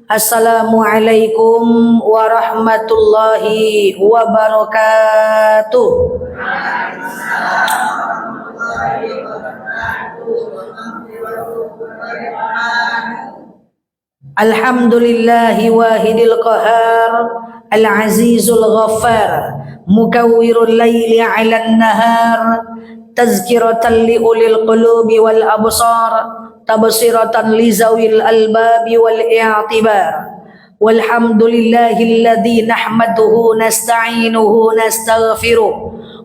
Assalamualaikum warahmatullahi wabarakatuh. Alhamdulillahi wahidil qahar, al-azizul ghaffar, mukawwirul layli 'alan nahar, tazkiratan li ulil qulubi wal absar, tabsiratan li zawil albabi wal i'tibar. Walhamdulillahilladzi nahmaduhu nasta'inuhu nastaghfiruh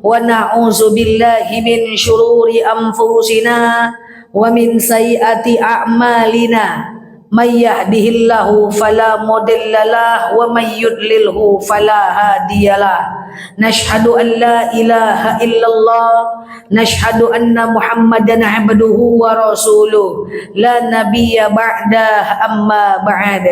wa na'udzu billahi min syururi anfusina wa min sayyiati a'malina. May yahdihillahu fala mudhillalah wa may yudlilhu fala hadiyalah. Nashhadu an la ilaha illallah, nashhadu anna Muhammadan abduhu wa rasuluh, la nabiyya ba'dah amma ba'd.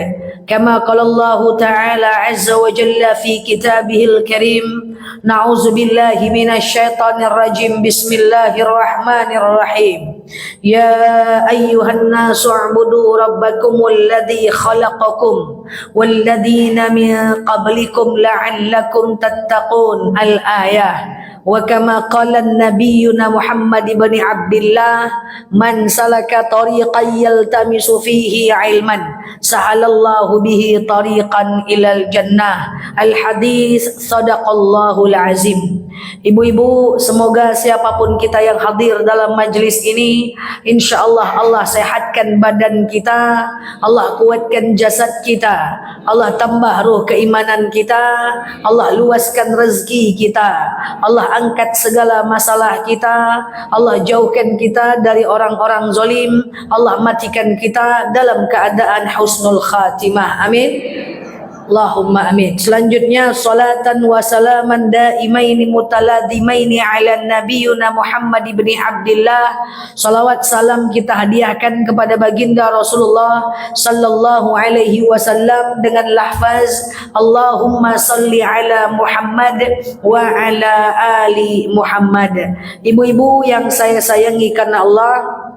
Kama qala Allah ta'ala azza wa jalla fi kitabihil karim, na'udzu billahi minasy syaithanir rajim. Bismillahirrahmanirrahim. Ya ayyuhan nasu u'budu rabbakumul ladzi khalaqakum wal ladzina min qablikum la'allakum tattaqun. Al-ayah. Wa kama qala nabiyyuna Muhammad ibn Abdullah, man salaka tariqan yaltamisu fihi ilman sahalallahu bihi tariqan ilal jannah. Al-hadis, sadaqallahul azim. Ibu-ibu, semoga siapapun kita yang hadir dalam majlis ini, insyaallah Allah sehatkan badan kita, Allah kuatkan jasad kita, Allah tambah ruh keimanan kita, Allah luaskan rezeki kita, Allah angkat segala masalah kita, Allah jauhkan kita dari orang-orang zalim, Allah matikan kita dalam keadaan husnul khatimah. Amin. Allahumma amin. Selanjutnya, salatan wa salaman daimaini mutaladhimaini ala nabiyuna Muhammad ibn Abdullah. Salawat salam kita hadiahkan kepada baginda Rasulullah sallallahu alaihi wasallam dengan lafaz Allahumma salli ala Muhammad wa ala ali Muhammad. Ibu-ibu yang saya sayangi karena Allah,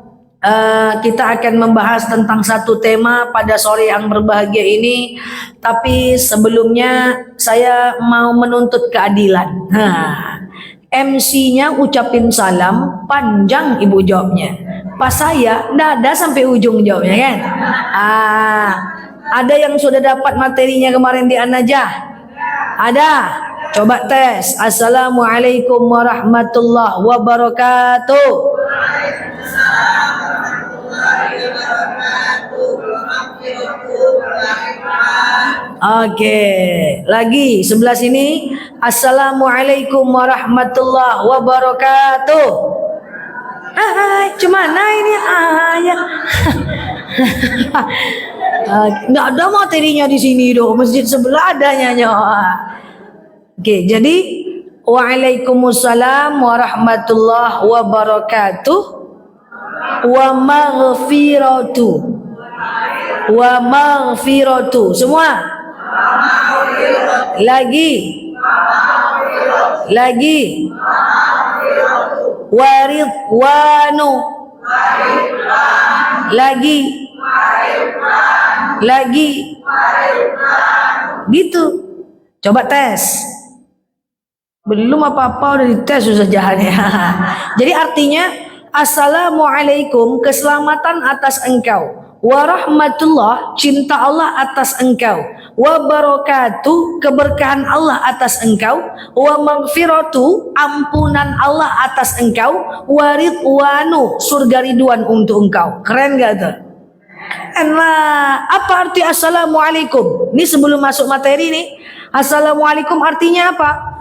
kita akan membahas tentang satu tema pada sore yang berbahagia ini. Tapi sebelumnya saya mau menuntut keadilan. MC-nya ucapin salam, panjang ibu jawabnya. Pas saya nggak ada sampai ujung jawabnya kan. Ada yang sudah dapat materinya kemarin di An-Najah? Ada? Coba tes. Assalamualaikum warahmatullahi wabarakatuh. Oke, lagi sebelah sini. Assalamualaikum warahmatullahi wabarakatuh. Cemana ini ayat? Nggak ada materinya di sini dong. Masjid sebelah adanya. Oke, jadi waalaikumsalam warahmatullahi wabarakatuh. Wa maghfiratu. Wa maghfiratu. Semua. Lagi. Waridwanu. Lagi. Gitu. Coba tes. Belum apa-apa udah dites susah jahannya. Jadi artinya assalamualaikum, keselamatan atas engkau. Warahmatullah, cinta Allah atas engkau. Wabarakatuh, keberkahan Allah atas engkau. Wa maghfiratu, ampunan Allah atas engkau. Waridwanu, surga ridwan untuk engkau. Keren gak tuh? Nah, apa arti assalamualaikum? Ini sebelum masuk materi nih. Assalamualaikum artinya apa?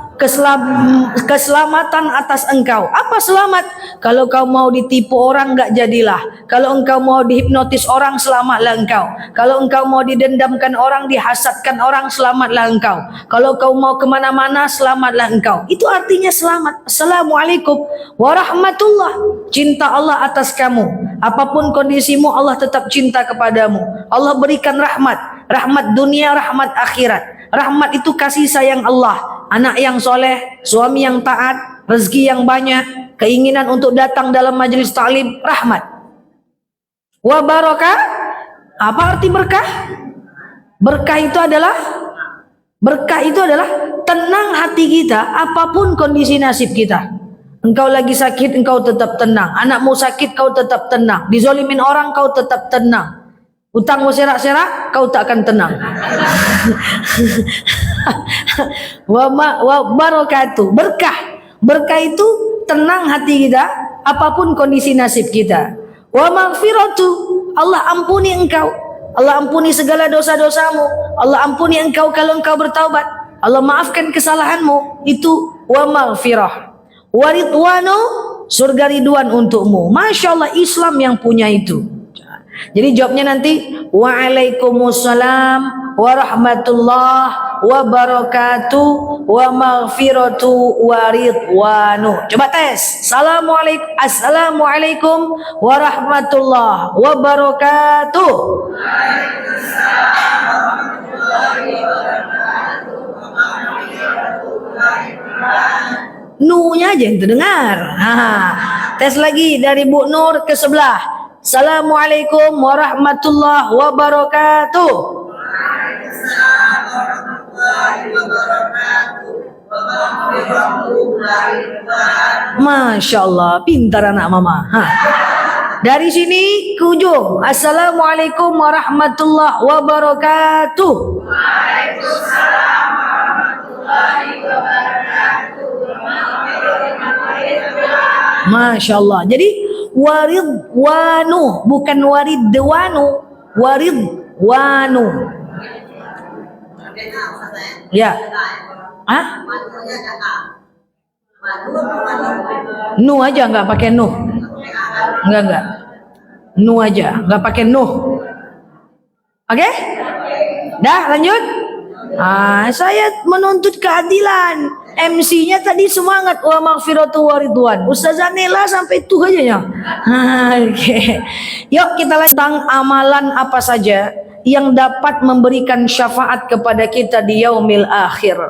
Keselamatan atas engkau. Apa selamat? Kalau kau mau ditipu orang, enggak jadilah. Kalau engkau mau dihipnotis orang, selamatlah engkau. Kalau engkau mau didendamkan orang, dihasadkan orang, selamatlah engkau. Kalau kau mau kemana-mana, selamatlah engkau. Itu artinya selamat. Assalamualaikum warahmatullah. Cinta Allah atas kamu. Apapun kondisimu, Allah tetap cinta kepadamu. Allah berikan rahmat. Rahmat dunia, rahmat akhirat. Rahmat itu kasih sayang Allah. Anak yang soleh, suami yang taat, rezeki yang banyak, keinginan untuk datang dalam majelis ta'lim, rahmat. Wa barakah, apa arti berkah? Berkah itu adalah tenang hati kita apapun kondisi nasib kita. Engkau lagi sakit, engkau tetap tenang. Anakmu sakit, kau tetap tenang. Dizolimin orang, kau tetap tenang. Utangmu serak-serak, kau tak akan tenang. Wa barakatuh. Berkah itu tenang hati kita apapun kondisi nasib kita. Wa maghfiratu, Allah ampuni engkau. Allah ampuni segala dosa-dosamu. Allah ampuni engkau kalau engkau bertaubat. Allah maafkan kesalahanmu. Itu wa maghfirah. Wa ridwanu, surga ridwan untukmu. Masya Allah, Islam yang punya itu. Jadi jawabnya nanti waalaikumsalam warahmatullah wabarakatuh wa maghfiratu wa ridwanu. Coba tes. Assalamualaikum warahmatullah wabarakatuh. Nu-nya aja yang terdengar. Tes lagi dari Bu Nur ke sebelah. Assalamualaikum warahmatullahi wabarakatuh. Masya Allah, pintar anak mama. Dari sini ke ujung. Assalamualaikum warahmatullahi wabarakatuh. Waalaikumsalam warahmatullahi wabarakatuh. Masya Allah. Jadi waridwanu, bukan waridwanu, waridwanu. Ya. Hah? Nu aja, nggak pakai nu. Enggak. Nu aja, nggak pakai nu. Oke? Dah, lanjut. Saya menuntut keadilan. MC-nya tadi semangat wa maghfiratu wa ridwan. Ustazah Nela sampai itu aja ya. Oke. Yuk kita lihat tentang amalan apa saja yang dapat memberikan syafaat kepada kita di yaumil akhir.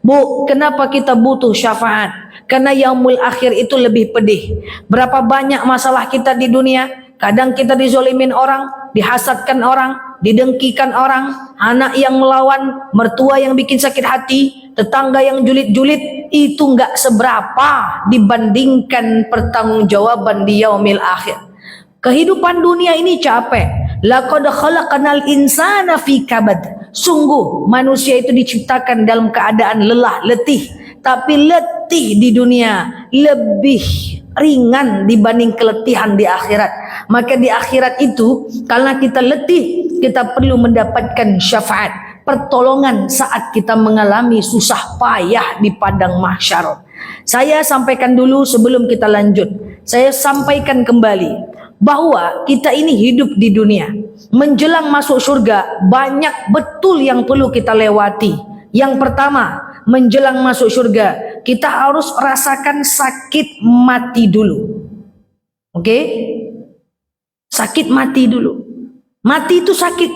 Bu, kenapa kita butuh syafaat? Karena yaumul akhir itu lebih pedih. Berapa banyak masalah kita di dunia? Kadang kita dizolimin orang, dihasadkan orang, didengkikan orang, anak yang melawan, mertua yang bikin sakit hati, tetangga yang julid-julid. Itu enggak seberapa dibandingkan pertanggungjawaban di yaumil akhir. Kehidupan dunia ini capek. Laqad khalaqnal insana fi kabad. Sungguh manusia itu diciptakan dalam keadaan lelah, letih. Tapi letih di dunia lebih ringan dibanding keletihan di akhirat. Maka di akhirat itu, karena kita letih, kita perlu mendapatkan syafaat, pertolongan saat kita mengalami susah payah di padang mahsyar. Saya sampaikan dulu sebelum kita lanjut. Saya sampaikan kembali bahwa kita ini hidup di dunia. Menjelang masuk surga, banyak betul yang perlu kita lewati. Yang pertama, menjelang masuk surga, kita harus rasakan sakit mati dulu. Oke? Sakit mati dulu. Mati itu sakit.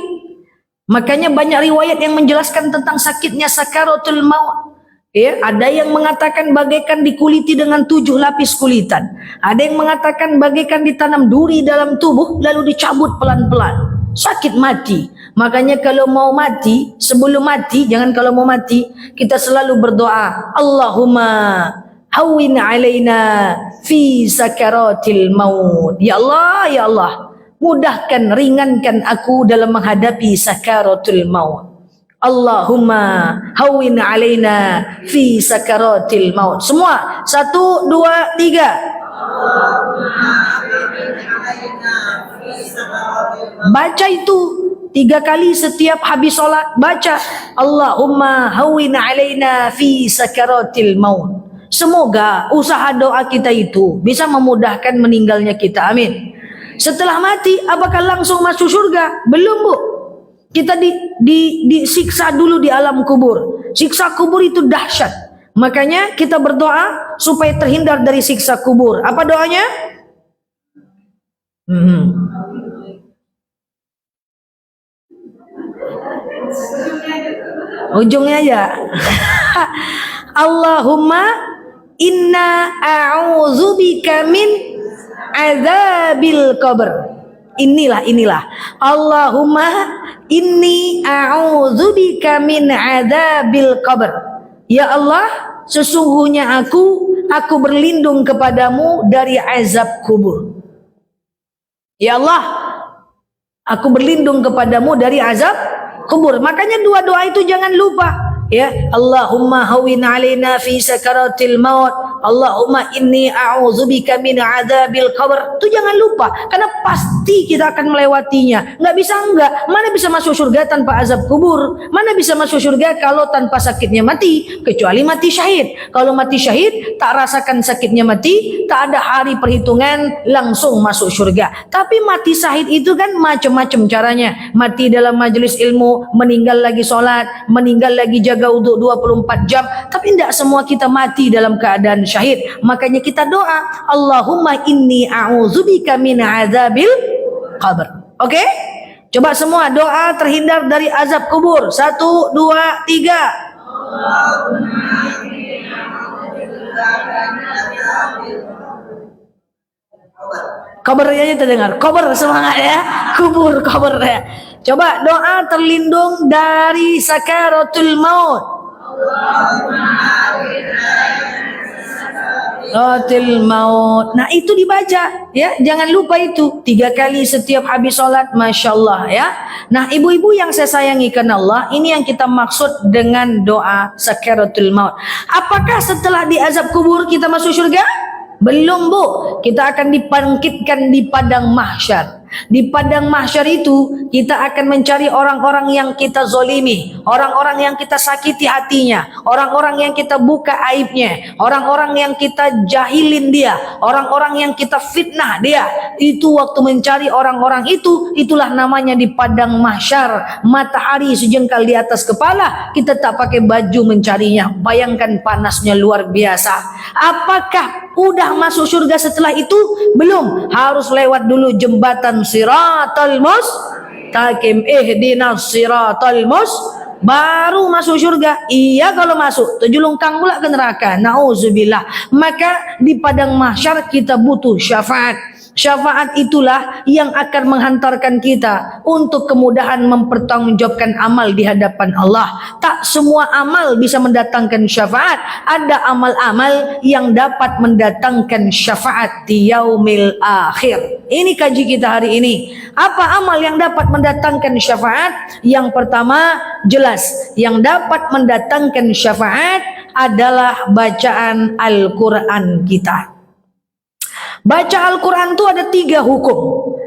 Makanya banyak riwayat yang menjelaskan tentang sakitnya sakaratul maut. Ya, ada yang mengatakan bagaikan dikuliti dengan 7 lapis kulitan. Ada yang mengatakan bagaikan ditanam duri dalam tubuh lalu dicabut pelan-pelan. Sakit mati. Makanya kalau mau mati, sebelum mati, jangan kalau mau mati, kita selalu berdoa, Allahumma hawwin alaina fi sakaratil maut. Ya Allah, mudahkan, ringankan aku dalam menghadapi sakaratul maut. Allahumma hawwin alaina fi sakaratil maut. Semua, 1, 2, 3. Baca itu 3 kali setiap habis sholat. Baca Allahumma hawwin alaina fi sakaratil maut. Semoga usaha doa kita itu bisa memudahkan meninggalnya kita. Amin. Setelah mati, apakah langsung masuk surga? Belum, Bu. Kita disiksa dulu di alam kubur. Siksa kubur itu dahsyat. Makanya kita berdoa supaya terhindar dari siksa kubur. Apa doanya? Ujungnya aja. Allahumma inna a'udzubika min azabil qabr. inilah. Allahumma inni a'udzubika min adzabil qabr. Ya Allah, sesungguhnya aku berlindung kepadamu dari azab kubur. Ya Allah, aku berlindung kepadamu dari azab kubur. Makanya dua doa itu jangan lupa. Ya, Allahumma hawwin alaina fi sakaratil maut. Allahumma inni a'udzubika min adzabil qabr. Itu jangan lupa, karena pasti kita akan melewatinya. Nggak bisa enggak. Mana bisa masuk surga tanpa azab kubur? Mana bisa masuk surga kalau tanpa sakitnya mati? Kecuali mati syahid. Kalau mati syahid, tak rasakan sakitnya mati, tak ada hari perhitungan, langsung masuk surga. Tapi mati syahid itu kan macam-macam caranya. Mati dalam majelis ilmu, meninggal lagi sholat, meninggal lagi jaga wudhu 24 jam. Tapi tidak semua kita mati dalam keadaan syahid. Makanya kita doa, Allahumma inni a'udzubika min azabil qabr. Oke? Coba semua doa terhindar dari azab kubur. 1, 2, 3. Kabarnya terdengar. Kabar semangat ya. Kubur kabar ya. Coba doa terlindung dari sakaratul maut. Sakaratul maut. Nah itu dibaca ya. Jangan lupa itu 3 kali setiap habis sholat. Masya Allah ya. Nah ibu-ibu yang saya sayangi karena Allah, ini yang kita maksud dengan doa sakaratul maut. Apakah setelah diazab kubur kita masuk surga? Belum bu. Kita akan dibangkitkan di padang mahsyar. Di padang mahsyar itu kita akan mencari orang-orang yang kita zolimi, orang-orang yang kita sakiti hatinya, orang-orang yang kita buka aibnya, orang-orang yang kita jahilin dia, orang-orang yang kita fitnah dia. Itu waktu mencari orang-orang itu, itulah namanya di padang mahsyar. Matahari sejengkal di atas kepala, kita tak pakai baju mencarinya. Bayangkan panasnya luar biasa. Apakah udah masuk surga setelah itu? Belum. Harus lewat dulu jembatan Siratal Mustaqim. Ihdinas siratal mustaqim. Baru masuk surga. Iya kalau masuk, terjulungkang pula ke neraka. Nauzubillah. Maka di padang mahsyar kita butuh syafaat. Syafaat itulah yang akan menghantarkan kita untuk kemudahan mempertanggungjawabkan amal di hadapan Allah. Tak semua amal bisa mendatangkan syafaat. Ada amal-amal yang dapat mendatangkan syafaat di yaumil akhir. Ini kaji kita hari ini. Apa amal yang dapat mendatangkan syafaat? Yang pertama jelas, yang dapat mendatangkan syafaat adalah bacaan Al-Quran kita. Baca Al-Quran itu ada 3 hukum.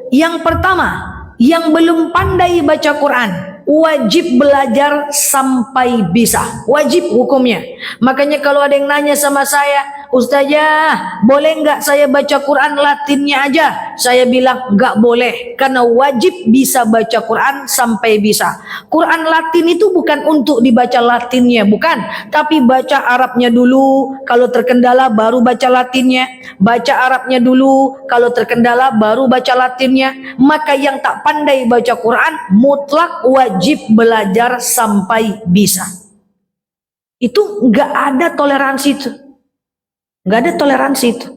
Yang pertama, yang belum pandai baca Quran wajib belajar sampai bisa. Wajib hukumnya. Makanya kalau ada yang nanya sama saya, Ustazah, boleh nggak saya baca Quran Latinnya aja? Saya bilang nggak boleh, karena wajib bisa baca Quran sampai bisa. Quran Latin itu bukan untuk dibaca Latinnya, bukan. Tapi baca Arabnya dulu, kalau terkendala baru baca Latinnya. Baca Arabnya dulu, kalau terkendala baru baca Latinnya. Maka yang tak pandai baca Quran mutlak wajib belajar sampai bisa. Itu nggak ada toleransi itu. Nggak ada toleransi itu.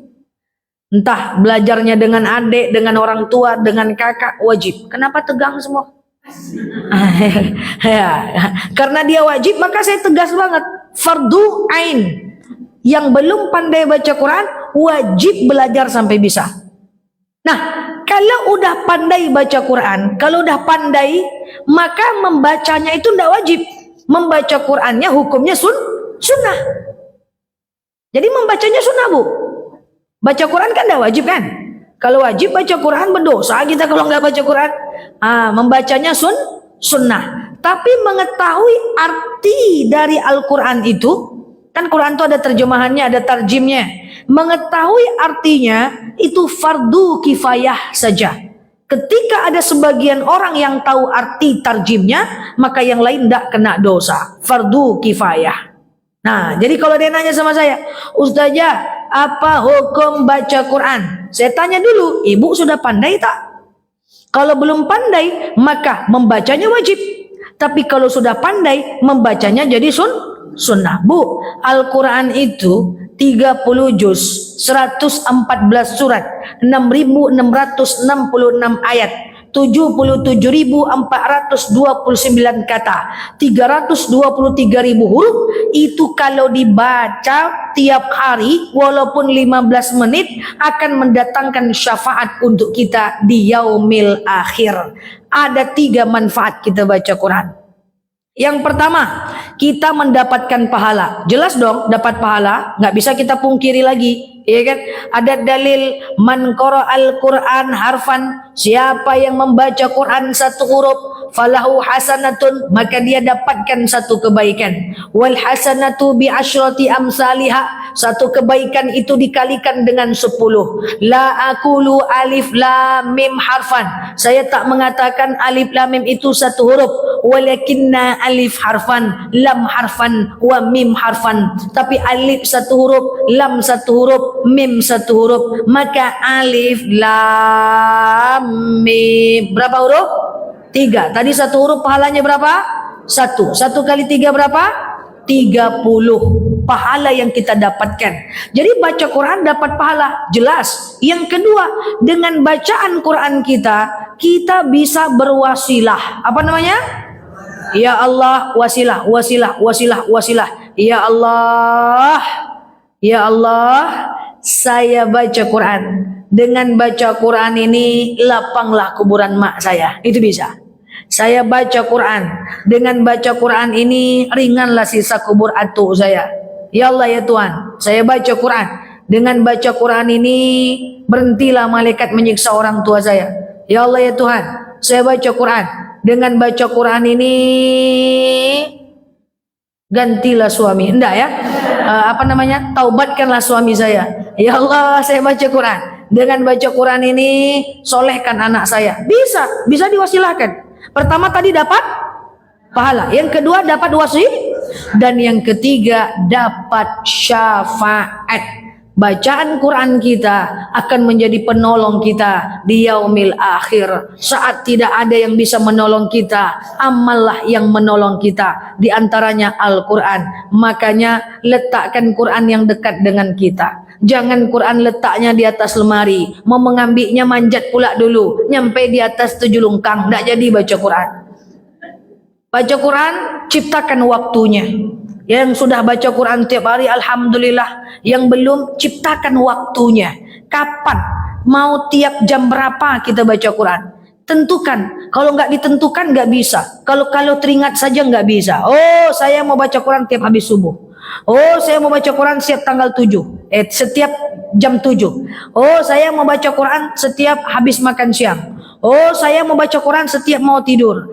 Entah belajarnya dengan adik, dengan orang tua, dengan kakak, wajib. Kenapa tegang semua? Ya, karena dia wajib, maka saya tegas banget. Fardu ain. Yang belum pandai baca Quran wajib belajar sampai bisa. Nah, kalau udah pandai baca Quran, kalau udah pandai, maka membacanya itu tidak wajib. Membaca Qurannya hukumnya sunnah. Jadi membacanya sunnah bu. Baca Quran kan tidak wajib kan? Kalau wajib baca Quran berdosa kita kalau nggak baca Quran. Membacanya sunnah. Tapi mengetahui arti dari Al-Quran itu, kan Quran itu ada terjemahannya, ada tarjimnya. Mengetahui artinya itu fardu kifayah saja. Ketika ada sebagian orang yang tahu arti tarjimnya, maka yang lain tidak kena dosa. Fardu kifayah. Nah, jadi kalau dia nanya sama saya, Ustazah, apa hukum baca Quran? Saya tanya dulu, ibu sudah pandai tak? Kalau belum pandai, maka membacanya wajib. Tapi kalau sudah pandai, membacanya jadi sunnah. Bu, Al-Quran itu 30 juz, 114 surat, 6.666 ayat, 77.429 kata, 323.000 huruf. Itu kalau dibaca tiap hari walaupun 15 menit akan mendatangkan syafaat untuk kita di yaumil akhir. Ada 3 manfaat kita baca Quran. Yang pertama, kita mendapatkan pahala. Jelas dong dapat pahala, nggak bisa kita pungkiri lagi, ya kan? Ada dalil man qara'al Qur'an harfan, siapa yang membaca Quran satu huruf, falahu hasanatun, maka dia dapatkan satu kebaikan. Wal hasanatu bi asyrati amsalihha, satu kebaikan itu dikalikan dengan 10. La aqulu alif lam mim harfan, saya tak mengatakan alif lam mim itu satu huruf, walakinna alif harfan, lam harfan, wa mim harfan. Tapi alif satu huruf, lam satu huruf, mim satu huruf. Maka alif, lam, mim. Berapa huruf? 3. Tadi satu huruf pahalanya berapa? 1. 1 kali 3 berapa? 30. Pahala yang kita dapatkan. Jadi baca Quran dapat pahala. Jelas. Yang kedua, dengan bacaan Quran kita bisa berwasilah. Apa namanya? Ya Allah, wasilah, wasilah, wasilah, wasilah. Ya Allah, ya Allah, saya baca Quran. Dengan baca Quran ini lapanglah kuburan mak saya. Itu bisa. Saya baca Quran. Dengan baca Quran ini ringanlah sisa kubur atuk saya. Ya Allah ya Tuhan, saya baca Quran. Dengan baca Quran ini berhentilah malaikat menyiksa orang tua saya. Ya Allah ya Tuhan, saya baca Quran. Dengan baca Quran ini gantilah suami. Enggak ya? Taubatkanlah suami saya. Ya Allah, saya baca Quran. Dengan baca Quran ini solehkan anak saya. Bisa diwasilahkan. Pertama tadi dapat pahala. Yang kedua dapat wasi. Dan yang ketiga dapat syafaat. Bacaan Quran kita akan menjadi penolong kita di yaumil akhir. Saat tidak ada yang bisa menolong kita, amallah yang menolong kita. Di antaranya Al-Quran. Makanya letakkan Quran yang dekat dengan kita. Jangan Quran letaknya di atas lemari. Mau mengambilnya manjat pula dulu. Nyampe di atas 7 lungkang. Tidak jadi baca Quran. Baca Quran, ciptakan waktunya. Yang sudah baca Quran tiap hari, alhamdulillah. Yang belum, ciptakan waktunya. Kapan? Mau tiap jam berapa kita baca Quran? Tentukan. Kalau nggak ditentukan nggak bisa. Kalau teringat saja nggak bisa. Oh, saya mau baca Quran tiap habis subuh. Oh, saya mau baca Quran setiap tanggal 7. Setiap jam 7. Oh, saya mau baca Quran setiap habis makan siang. Oh, saya mau baca Quran setiap mau tidur.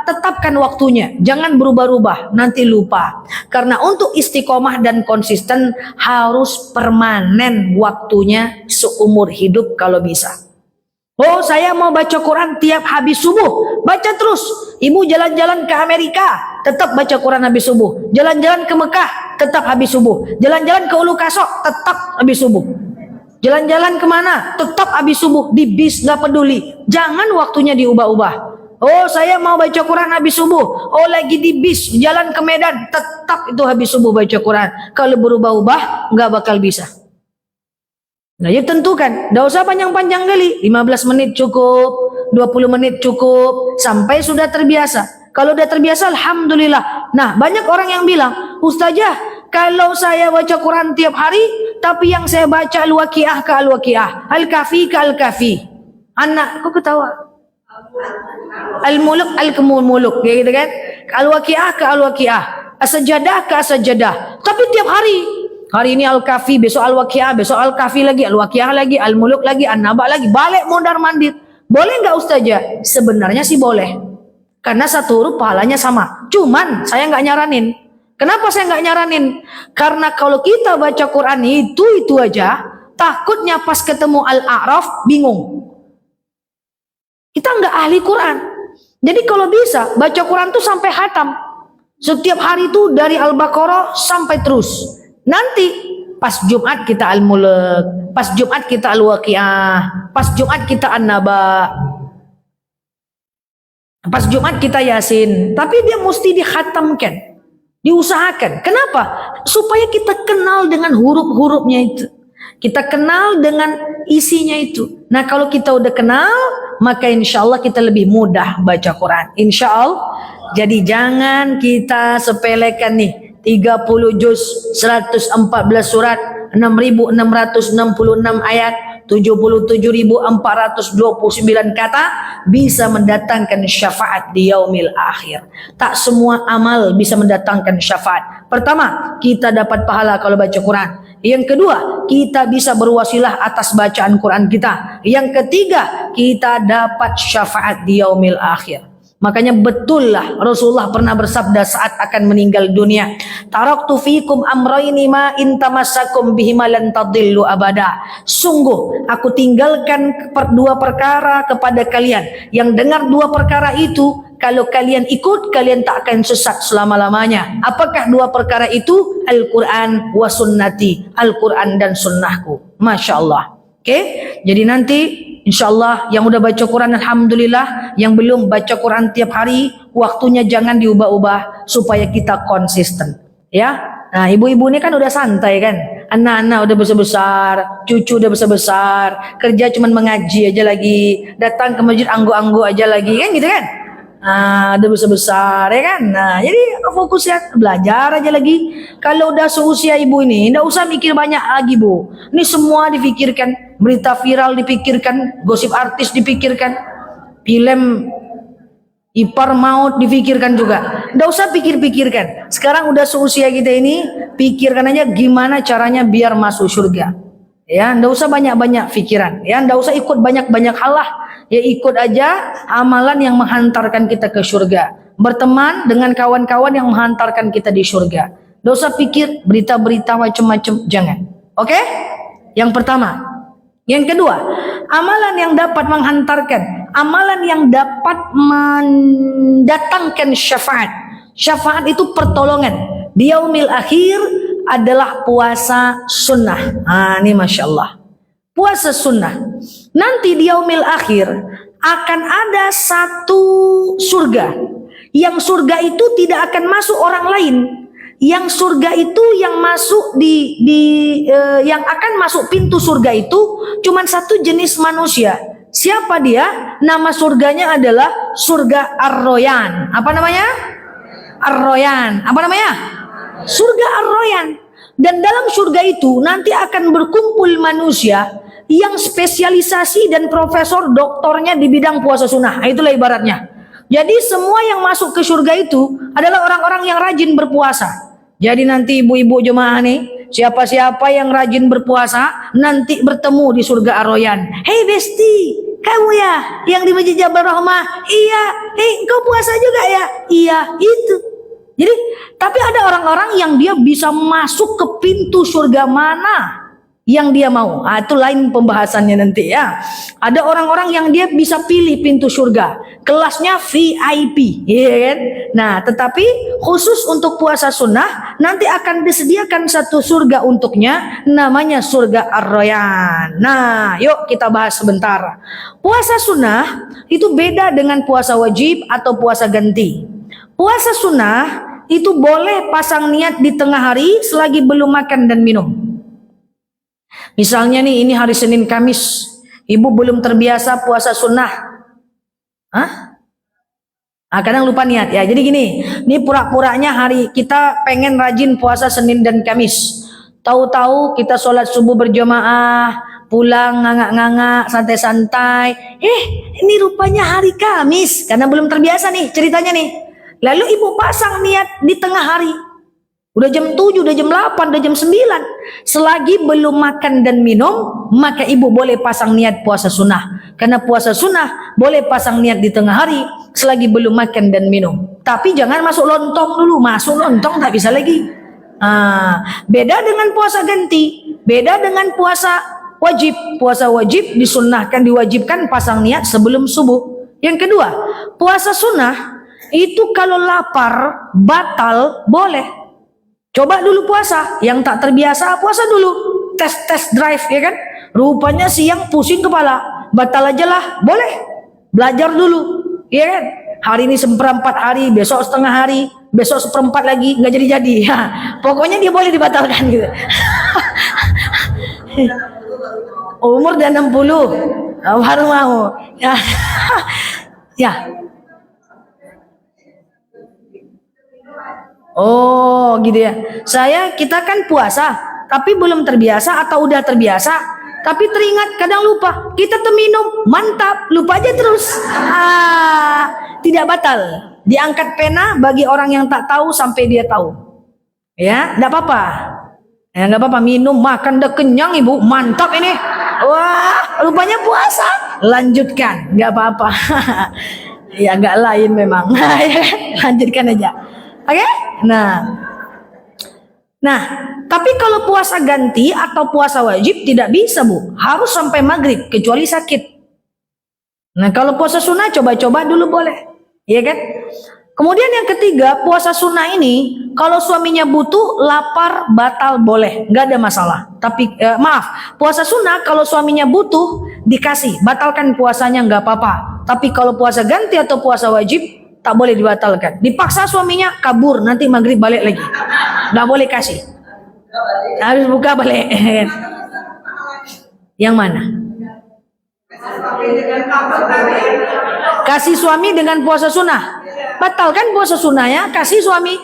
Tetapkan waktunya. Jangan berubah-ubah. Nanti lupa. Karena untuk istiqomah dan konsisten harus permanen waktunya seumur hidup kalau bisa. Oh, saya mau baca Quran tiap habis subuh. Baca terus. Ibu jalan-jalan ke Amerika, tetap baca Quran habis subuh. Jalan-jalan ke Mekah, tetap habis subuh. Jalan-jalan ke Ulu Kasok, tetap habis subuh. Jalan-jalan kemana? Tetap habis subuh. Di bis gak peduli. Jangan waktunya diubah-ubah. Oh, saya mau baca Quran habis subuh. Oh, lagi di bis jalan ke Medan, tetap itu habis subuh baca Quran. Kalau berubah-ubah gak bakal bisa. Nah, ya tentukan. Gak usah panjang-panjang kali. 15 menit cukup, 20 menit cukup, sampai sudah terbiasa. Kalau sudah terbiasa, alhamdulillah. Nah, banyak orang yang bilang, Ustazah, kalau saya baca Quran tiap hari, tapi yang saya baca Al-Waqiah ke Al-Waqiah, Al-Kafi ke Al-Kafi. Anak, kok ketawa? Al-Muluk Al-Muluk, kayak gitu kan? Al-Waqiah ke Al-Waqiah, As-Sajadah ke As-Sajadah. Tapi tiap hari. Hari ini Al-Kafi, besok Al-Waqiah, besok Al-Kafi lagi, Al-Waqiah lagi, Al-Muluk lagi, An-Naba lagi. Balik mondar-mandir. Boleh nggak Ustazah? Sebenarnya sih boleh. Karena satu huruf pahalanya sama. Cuman saya nggak nyaranin. Kenapa saya nggak nyaranin? Karena kalau kita baca Quran itu aja, takutnya pas ketemu Al-A'raf bingung. Kita nggak ahli Quran. Jadi kalau bisa baca Quran tuh sampai khatam. Setiap hari itu dari Al-Baqarah sampai terus. Nanti pas Jumat kita Al-Mulk, pas Jumat kita Al-Waqiah, pas Jumat kita An-Naba, pas Jumat kita Yasin. Tapi dia mesti dikhatamkan. Diusahakan. Kenapa? Supaya kita kenal dengan huruf-hurufnya itu. Kita kenal dengan isinya itu. Nah, kalau kita udah kenal, maka insya Allah kita lebih mudah baca Quran. Insya Allah. Jadi jangan kita sepelekan nih. 30 juz, 114 surat, 6.666 ayat, 77.429 kata bisa mendatangkan syafaat di yaumil akhir. Tak semua amal bisa mendatangkan syafaat. Pertama, kita dapat pahala kalau baca Quran. Yang kedua, kita bisa berwasilah atas bacaan Quran kita. Yang ketiga, kita dapat syafaat di yaumil akhir. Makanya betul lah Rasulullah pernah bersabda saat akan meninggal dunia, taraktu fikum amrayni ma in tamassakum bihima lan tadillu abada. Sungguh aku tinggalkan dua perkara kepada kalian, yang dengar dua perkara itu kalau kalian ikut kalian tak akan sesat selama-lamanya. Apakah dua perkara itu? Al-Quran wa sunnati, Al-Quran dan sunnahku. Masya Allah. Oke, jadi nanti insyaallah yang udah baca Quran alhamdulillah, yang belum baca Quran tiap hari waktunya jangan diubah-ubah supaya kita konsisten, ya. Nah, ibu-ibu ini kan udah santai kan, anak-anak udah besar-besar, cucu udah besar-besar, kerja cuman mengaji aja lagi, datang ke masjid anggu-anggu aja lagi, kan gitu kan. Nah, udah besar-besar ya kan. Nah, jadi fokus ya belajar aja lagi. Kalau udah seusia ibu ini, enggak usah mikir banyak lagi, Bu. Ini semua dipikirkan, berita viral dipikirkan, gosip artis dipikirkan, film ipar maut dipikirkan juga. Enggak usah pikir-pikirkan. Sekarang udah seusia kita ini, pikirkan aja gimana caranya biar masuk surga. Ya, enggak usah banyak-banyak pikiran. Ya, enggak usah ikut banyak-banyak hal lah. Ya, ikut aja amalan yang menghantarkan kita ke surga. Berteman dengan kawan-kawan yang menghantarkan kita di surga. Enggak usah pikir berita-berita macam-macam, jangan. Oke? Yang pertama. Yang kedua, amalan yang dapat menghantarkan, amalan yang dapat mendatangkan syafaat. Syafaat itu pertolongan. Di yaumil akhir adalah puasa sunnah. Ah, ini Masya Allah. Puasa sunnah. Nanti di yaumil akhir akan ada satu surga. Yang surga itu tidak akan masuk orang lain. Yang surga itu yang masuk yang akan masuk pintu surga itu cuma satu jenis manusia. Siapa dia? Nama surganya adalah surga Ar-Royan. Apa namanya? Ar-Royan. Apa namanya? Surga Ar-Royan. Dan dalam surga itu nanti akan berkumpul manusia yang spesialisasi dan profesor doktornya di bidang puasa sunnah. Itulah ibaratnya. Jadi semua yang masuk ke surga itu adalah orang-orang yang rajin berpuasa. Jadi nanti ibu-ibu jemaah nih, siapa-siapa yang rajin berpuasa nanti bertemu di surga Ar-Royan. Hei Besti, kamu ya yang di Masjid Jabal Rahmah? Iya. Hei, kau puasa juga ya? Iya, itu. Jadi, tapi ada orang-orang yang dia bisa masuk ke pintu surga mana yang dia mau. Ah, itu lain pembahasannya nanti ya. Ada orang-orang yang dia bisa pilih pintu surga, kelasnya VIP, ya kan? Nah, tetapi khusus untuk puasa sunnah nanti akan disediakan satu surga untuknya, namanya surga Ar-Royan. Nah, yuk kita bahas sebentar. Puasa sunnah itu beda dengan puasa wajib atau puasa ganti. Puasa sunnah itu boleh pasang niat di tengah hari selagi belum makan dan minum. Misalnya nih, ini hari Senin Kamis, ibu belum terbiasa puasa sunnah. Hah? Ah, kadang lupa niat ya. Jadi gini, ini pura-puranya hari kita pengen rajin puasa Senin dan Kamis. Tahu-tahu kita sholat subuh berjamaah, pulang ngangak-ngangak, santai-santai. Ini rupanya hari Kamis, karena belum terbiasa nih ceritanya nih. Lalu ibu pasang niat di tengah hari. Udah jam 7, udah jam 8, udah jam 9. Selagi belum makan dan minum, maka ibu boleh pasang niat puasa sunnah. Karena puasa sunnah boleh pasang niat di tengah hari selagi belum makan dan minum. Tapi jangan masuk lontong dulu. Masuk lontong tak bisa lagi. Beda dengan puasa ganti. Beda dengan puasa wajib. Puasa wajib disunnahkan, diwajibkan pasang niat sebelum subuh. Yang kedua, puasa sunnah itu kalau lapar, batal, boleh. Coba dulu puasa, yang tak terbiasa puasa dulu, tes drive ya kan. Rupanya siang pusing kepala, batal aja lah, boleh. Belajar dulu, ya kan. Hari ini seperempat hari, besok setengah hari, besok seperempat lagi nggak jadi-jadi. Ya, pokoknya dia boleh dibatalkan gitu. Umur udah 60, baru mau. Ya. Ya. Oh, gitu ya. Kita kan puasa, tapi belum terbiasa atau udah terbiasa, tapi teringat kadang lupa. Kita terminum, mantap, lupa aja terus. Tidak batal. Diangkat pena bagi orang yang tak tahu sampai dia tahu. Ya, enggak apa-apa. Ya, enggak apa-apa, minum, makan udah kenyang Ibu, mantap ini. Wah, rupanya puasa. Lanjutkan, enggak apa-apa. Ya, enggak lain memang. Lanjutkan aja. Oke? Nah, tapi kalau puasa ganti atau puasa wajib tidak bisa, Bu. Harus sampai maghrib, kecuali sakit. Nah, kalau puasa sunnah coba-coba dulu boleh. Iya kan? Kemudian yang ketiga, puasa sunnah ini kalau suaminya butuh, lapar, batal boleh, nggak ada masalah. Tapi puasa sunnah kalau suaminya butuh dikasih, batalkan puasanya nggak apa-apa. Tapi kalau puasa ganti atau puasa wajib tak boleh dibatalkan. Dipaksa suaminya kabur, nanti maghrib balik lagi, nggak boleh kasih. Harus buka balik. Yang mana? Kasih suami dengan puasa sunnah. Batalkan puasa sunnahnya, kasih suami.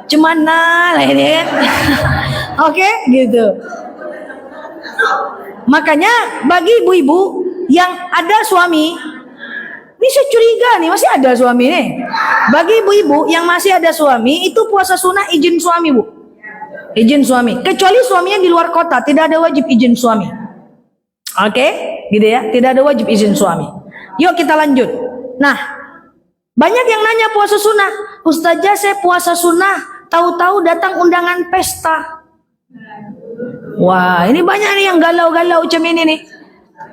Cemana lah ini kan. Oke, gitu. Makanya bagi ibu-ibu yang ada suami, ini saya curiga nih masih ada suami nih. Bagi ibu-ibu yang masih ada suami, itu puasa sunnah izin suami, Bu. Izin suami. Kecuali suaminya di luar kota, tidak ada wajib izin suami. Oke, gitu ya. Tidak ada wajib izin suami. Yuk kita lanjut. Nah, banyak yang nanya puasa sunnah. Ustazah, saya puasa sunnah, tahu-tahu datang undangan pesta. Wah, ini banyak nih yang galau-galau macam ini nih.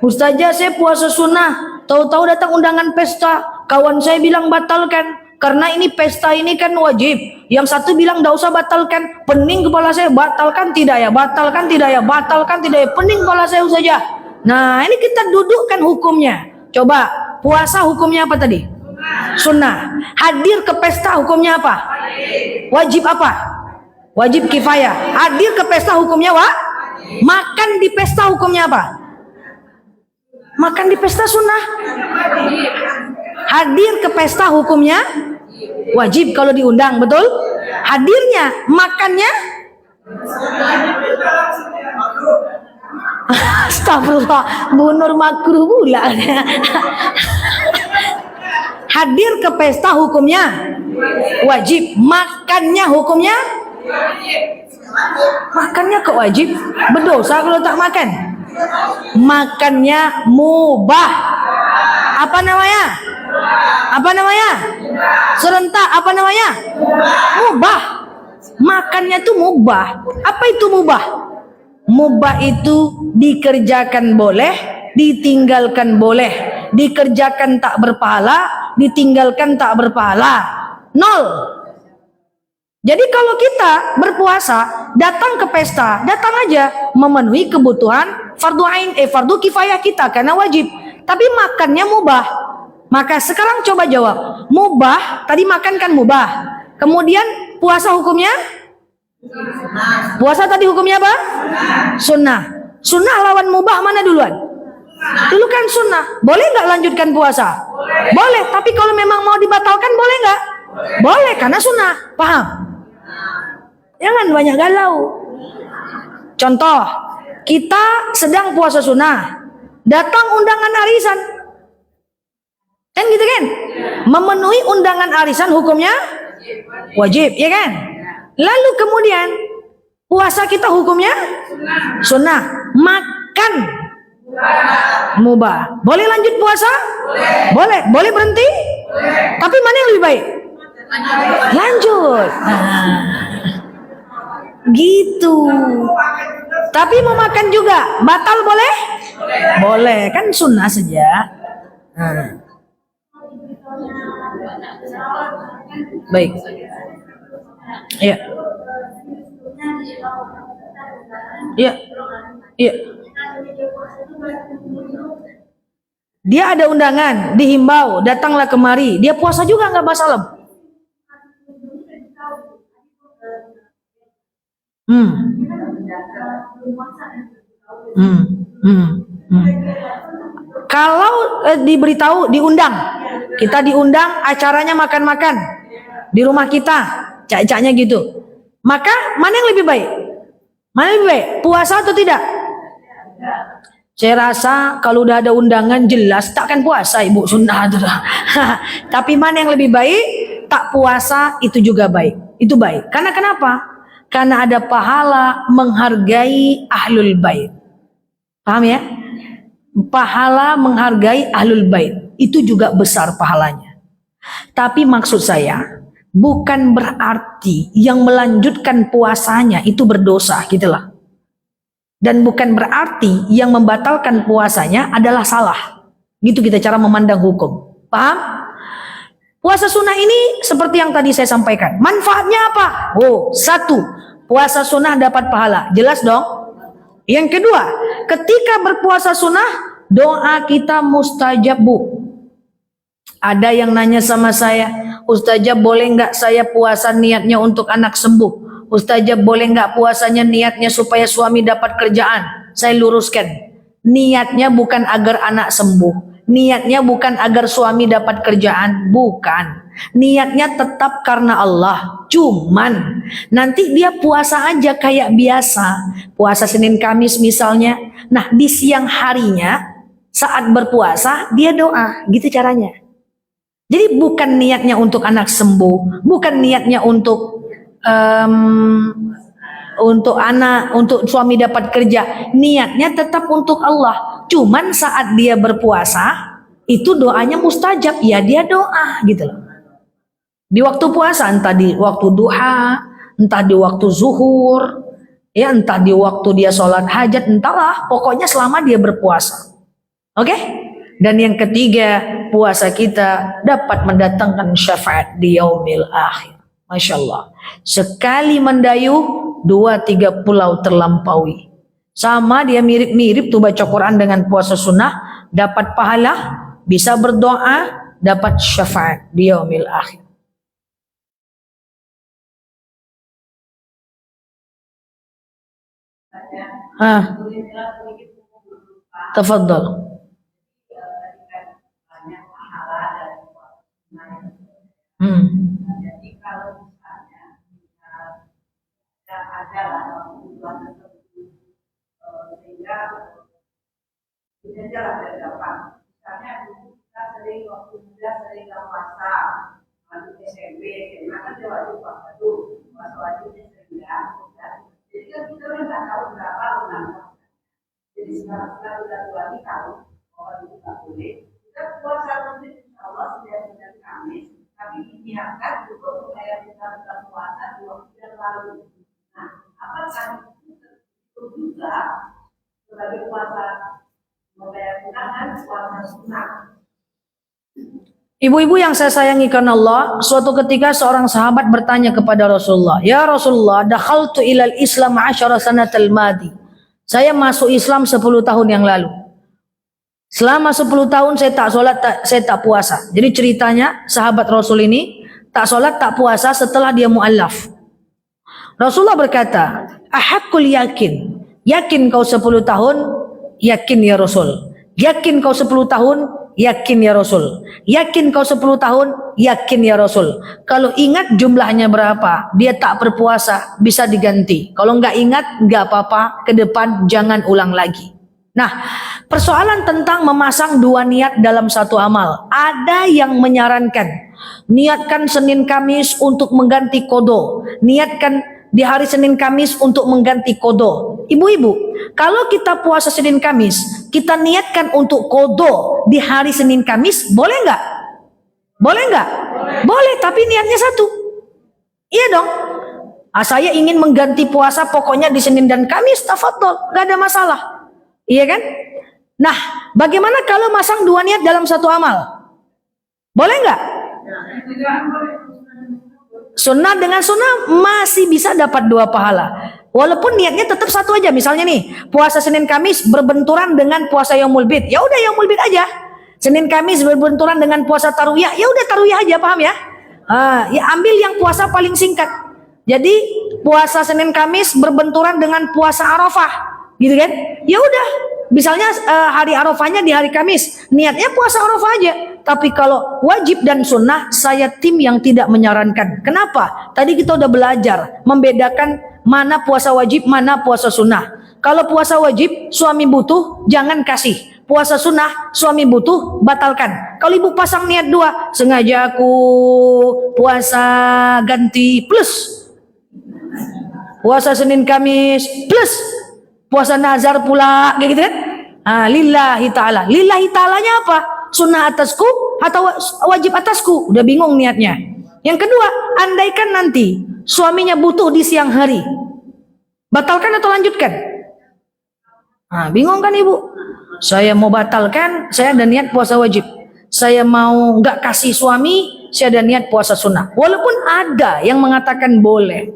Ustazah, saya puasa sunnah, tahu-tahu datang undangan pesta. Kawan saya bilang batalkan, karena ini pesta ini kan wajib. Yang satu bilang tidak usah batalkan. Pening kepala saya, batalkan tidak ya, batalkan tidak ya, batalkan tidak ya. Pening kepala saya saja. Nah, ini kita dudukkan hukumnya. Coba, puasa hukumnya apa tadi? Sunnah. Hadir ke pesta hukumnya apa? Wajib apa? Wajib kifayah. Hadir ke pesta hukumnya makan di pesta hukumnya apa? Makan di pesta sunnah. Hadir ke pesta hukumnya wajib kalau diundang, betul? Hadirnya, makannya astagfirullah, bunur makruh pula. Hadir ke pesta hukumnya wajib, makannya hukumnya makannya kok wajib? Berdosa kalau tak makan. Makannya mubah. Apa namanya? Apa namanya? Serentak, apa namanya? Mubah. Makannya tuh mubah. Apa itu mubah? Mubah itu dikerjakan boleh, ditinggalkan boleh. Dikerjakan tak berpahala, ditinggalkan tak berpahala. 0. Jadi kalau kita berpuasa, datang ke pesta, datang aja memenuhi kebutuhan fardu kifayah kita karena wajib. Tapi makannya mubah. Maka sekarang coba jawab. Mubah, tadi makan kan mubah. Kemudian puasa hukumnya? Puasa tadi hukumnya apa? Sunnah. Sunnah lawan mubah mana duluan? Dulu kan sunnah. Boleh nggak lanjutkan puasa? Boleh. Tapi kalau memang mau dibatalkan boleh nggak? Boleh karena sunnah. Paham? Jangan banyak galau. Contoh, kita sedang puasa sunnah, datang undangan arisan, kan gitu kan? Memenuhi undangan arisan hukumnya wajib, ya kan? Lalu kemudian puasa kita hukumnya sunnah, makan mubah. Boleh lanjut puasa? Boleh. Boleh berhenti? Tapi mana yang lebih baik? Lanjut. Gitu. Tapi mau makan juga batal boleh? Boleh, kan sunnah saja. Baik. Iya. Iya. Iya. Dia ada undangan, dihimbau, datanglah kemari. Dia puasa juga nggak masalah. Hmm. Hmm. Hmm. Hmm. Kalau diberitahu, diundang, kita diundang, acaranya makan-makan di rumah kita, cak-caknya gitu. Maka mana yang lebih baik? Mana yang lebih baik? Puasa atau tidak? Saya rasa kalau udah ada undangan jelas takkan puasa ibu sunnah itu. Tapi mana yang lebih baik? Tak puasa itu juga baik. Itu baik. Karena kenapa? Karena ada pahala menghargai ahlul bait. Paham ya? Pahala menghargai ahlul bait itu juga besar pahalanya. Tapi maksud saya bukan berarti yang melanjutkan puasanya itu berdosa gitulah. Dan bukan berarti yang membatalkan puasanya adalah salah. Gitu kita cara memandang hukum. Paham? Puasa sunnah ini seperti yang tadi saya sampaikan. Manfaatnya apa? Oh, satu, puasa sunnah dapat pahala. Jelas dong? Yang kedua, ketika berpuasa sunnah, doa kita mustajab bu. Ada yang nanya sama saya, Ustazah boleh nggak saya puasa niatnya untuk anak sembuh? Ustazah boleh nggak puasanya niatnya supaya suami dapat kerjaan? Saya luruskan, niatnya bukan agar anak sembuh. Niatnya bukan agar suami dapat kerjaan, bukan. Niatnya tetap karena Allah. Cuman nanti dia puasa aja kayak biasa. Puasa Senin Kamis misalnya. Nah di siang harinya saat berpuasa dia doa. Gitu caranya. Jadi bukan niatnya untuk anak sembuh. Bukan niatnya untuk suami dapat kerja. Niatnya tetap untuk Allah. Cuman saat dia berpuasa itu doanya mustajab, ya dia doa gitu loh. Di waktu puasa, entah di waktu duha, entah di waktu zuhur, ya entah di waktu dia sholat hajat, entahlah, pokoknya selama dia berpuasa. Oke? Dan yang ketiga, puasa kita dapat mendatangkan syafaat di yaumil akhir. Masya Allah. Sekali mendayuh, 2-3 pulau terlampaui. Sama dia mirip-mirip tuh baca Quran dengan puasa sunnah, dapat pahala, bisa berdoa, dapat syafaat di yaumil akhir. Tafadhal. Jadi kalau misalnya ada kebutuhan tersebut sehingga tidak jalan dari gampang. Misalnya dulu kita sering waktu muda sering puasa, waktu SMP, SMA kan dia wajib puasa tuh, puasa wajibnya sering ya. Jadi kan kita nggak tahu berapa bulan. Jadi sekarang kita sudah tua nih tahu bahwa itu nggak boleh. Kita puasa rutin insya Allah setiap bulan Kamis. Tapi diniatkan juga supaya kita bisa puasa 2 bulan lalu. Nah, apakah itu juga sebagai puasa membayar undangan puasa sunnah? Ibu-ibu yang saya sayangi karena Allah, suatu ketika seorang sahabat bertanya kepada Rasulullah, "Ya Rasulullah, dakhaltu ilal Islam 10 sanatal madi." Saya masuk Islam 10 tahun yang lalu. Selama 10 tahun saya tak sholat, saya tak puasa. Jadi ceritanya sahabat Rasul ini tak sholat, tak puasa setelah dia mu'allaf. Rasulullah berkata, "Ahakul yakin. Yakin kau 10 tahun? Yakin ya Rasul. Yakin kau 10 tahun? Yakin ya Rasul. Yakin kau 10 tahun? Yakin ya Rasul." Kalau ingat jumlahnya berapa, dia tak berpuasa, bisa diganti. Kalau nggak ingat, nggak apa-apa, ke depan jangan ulang lagi. Nah, persoalan tentang memasang 2 niat dalam satu amal. Ada yang menyarankan, niatkan Senin Kamis untuk mengganti kodo. Niatkan di hari Senin Kamis untuk mengganti kodo. Ibu-ibu, kalau kita puasa Senin Kamis, kita niatkan untuk kodo di hari Senin Kamis, boleh nggak? Boleh nggak? Boleh, tapi niatnya satu. Iya dong. Saya ingin mengganti puasa pokoknya di Senin dan Kamis, tafadhol, nggak ada masalah. Iya kan? Nah, bagaimana kalau masang 2 niat dalam satu amal? Boleh nggak? Sunnah dengan sunnah masih bisa dapat 2 pahala. Walaupun niatnya tetap satu aja. Misalnya nih, puasa Senin Kamis berbenturan dengan puasa Yaumul Bid. Ya udah Yaumul Bid aja. Senin Kamis berbenturan dengan puasa Tarwiyah, ya udah Tarwiyah aja, paham ya? Ya ambil yang puasa paling singkat. Jadi puasa Senin Kamis berbenturan dengan puasa Arafah, gitu kan? Ya udah, misalnya hari Arafahnya di hari Kamis, niatnya puasa Arafah aja. Tapi kalau wajib dan sunnah, saya tim yang tidak menyarankan. Kenapa? Tadi kita udah belajar membedakan mana puasa wajib, mana puasa sunnah. Kalau puasa wajib, suami butuh, jangan kasih. Puasa sunnah, suami butuh, batalkan. Kalau ibu pasang niat dua, sengaja aku puasa ganti plus, puasa Senin Kamis plus, puasa nazar pula, kayak gitu kan? Lillahi ta'ala. Lillahi ta'alanya apa? Sunnah atasku atau wajib atasku? Udah bingung niatnya. Yang kedua, andaikan nanti suaminya butuh di siang hari, batalkan atau lanjutkan? Bingung kan ibu? Saya mau batalkan, saya ada niat puasa wajib. Saya mau nggak kasih suami, saya ada niat puasa sunnah. Walaupun ada yang mengatakan boleh,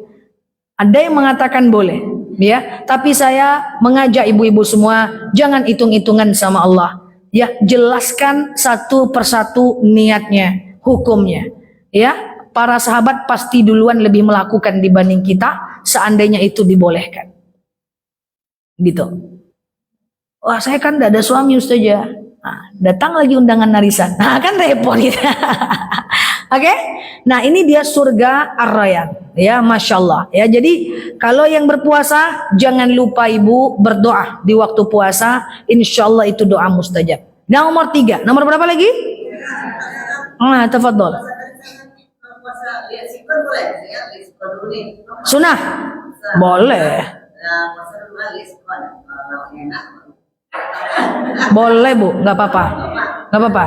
ada yang mengatakan boleh, ya. Tapi saya mengajak ibu-ibu semua, jangan hitung-hitungan sama Allah. Ya, jelaskan satu persatu niatnya, hukumnya. Ya, para sahabat pasti duluan lebih melakukan dibanding kita, seandainya itu dibolehkan. Gitu. Wah, saya kan tidak ada suami Ustazah. Datang lagi undangan arisan. Kan repot gitu. Oke? Nah, ini dia surga Ar-Rayyan. Ya, Masya Allah. Ya, jadi kalau yang berpuasa, jangan lupa ibu berdoa di waktu puasa. Insya Allah itu doa mustajab. Nomor 3. Nomor berapa lagi? Tafadhol. Sunnah? Boleh. Boleh bu, nggak apa-apa, nggak apa-apa.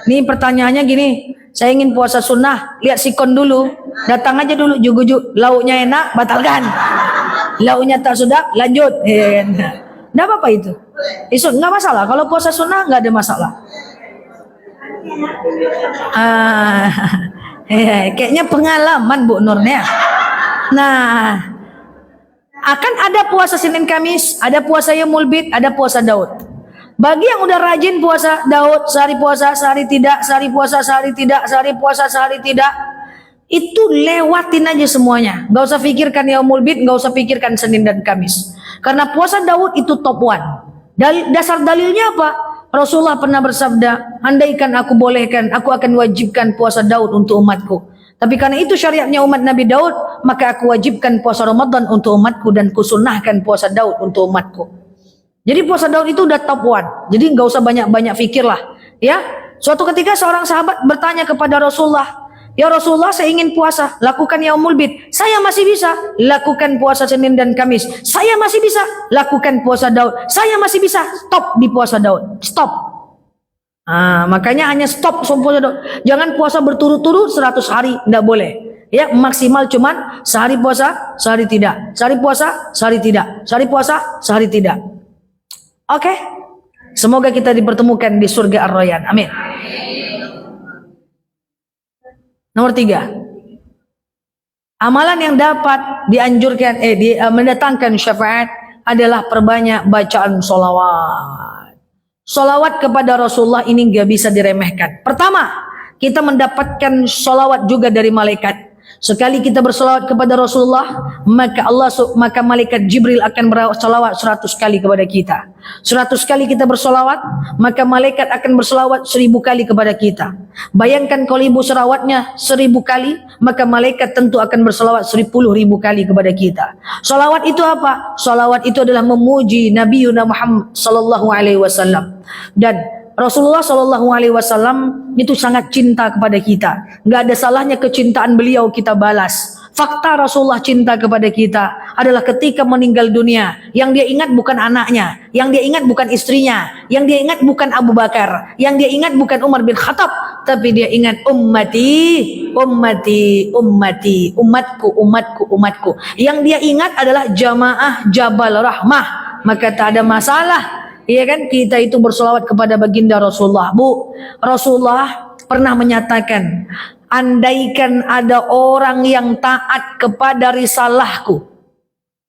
Nih pertanyaannya gini, saya ingin puasa sunnah, lihat sikon dulu, datang aja dulu, jugu-jugu, lauknya enak, batalkan. Lauknya tak sedap, lanjut. Nggak apa-apa itu. Isu nggak masalah, kalau puasa sunnah nggak ada masalah. Kayaknya pengalaman Bu Nurnya. Nah, akan ada puasa Senin Kamis, ada puasa Yaumul Bid, ada puasa Daud. Bagi yang udah rajin puasa Daud, sehari puasa, sehari tidak, sehari puasa, sehari tidak, sehari puasa, sehari tidak, itu lewatin aja semuanya. Gak usah pikirkan Yaumul Bid, gak usah pikirkan Senin dan Kamis. Karena puasa Daud itu top 1. Dasar dalilnya apa? Rasulullah pernah bersabda, andaikan aku bolehkan, aku akan wajibkan puasa Daud untuk umatku. Tapi karena itu syariatnya umat Nabi Daud, maka aku wajibkan puasa Ramadan untuk umatku dan kusunnahkan puasa Daud untuk umatku. Jadi puasa Daud itu udah top 1. Jadi nggak usah banyak-banyak fikir lah. Ya, suatu ketika seorang sahabat bertanya kepada Rasulullah, ya Rasulullah, saya ingin puasa, lakukan Yaumul Bid. Saya masih bisa lakukan puasa Senin dan Kamis. Saya masih bisa lakukan puasa Daud. Saya masih bisa stop di puasa Daud. Stop. Makanya hanya stop puasa Daud. Jangan puasa berturut-turut 100 hari, tidak boleh. Ya, maksimal cuman sehari puasa, sehari tidak. Sehari puasa, sehari tidak. Sehari puasa, sehari tidak. Oke. Semoga kita dipertemukan di surga Ar-Rayyan. Amin. Nomor 3. Amalan yang dapat dianjurkan mendatangkan syafaat adalah perbanyak bacaan sholawat. Sholawat kepada Rasulullah ini gak bisa diremehkan. Pertama, kita mendapatkan sholawat juga dari malaikat. Sekali kita bersolawat kepada Rasulullah, maka malaikat Jibril akan bersolawat 100 kali kepada kita. 100 kali kita bersolawat, maka malaikat akan bersolawat 1000 kali kepada kita. Bayangkan kalau ibu selawatnya 1000 kali, maka malaikat tentu akan bersolawat 10.000 kali kepada kita. Solawat itu apa? Solawat itu adalah memuji Nabi Muhammad sallallahu alaihi wasallam. Dan Rasulullah Shallallahu Alaihi Wasallam itu sangat cinta kepada kita. Nggak ada salahnya kecintaan beliau kita balas. Fakta Rasulullah cinta kepada kita adalah ketika meninggal dunia, yang dia ingat bukan anaknya, yang dia ingat bukan istrinya, yang dia ingat bukan Abu Bakar, yang dia ingat bukan Umar bin Khattab, tapi dia ingat ummati, ummati, ummati, umatku, umatku, umatku. Yang dia ingat adalah jamaah Jabal Rahmah. Maka tak ada masalah. Iya kan, kita itu bersolawat kepada baginda Rasulullah. Bu, Rasulullah pernah menyatakan, andaikan ada orang yang taat kepada risalahku,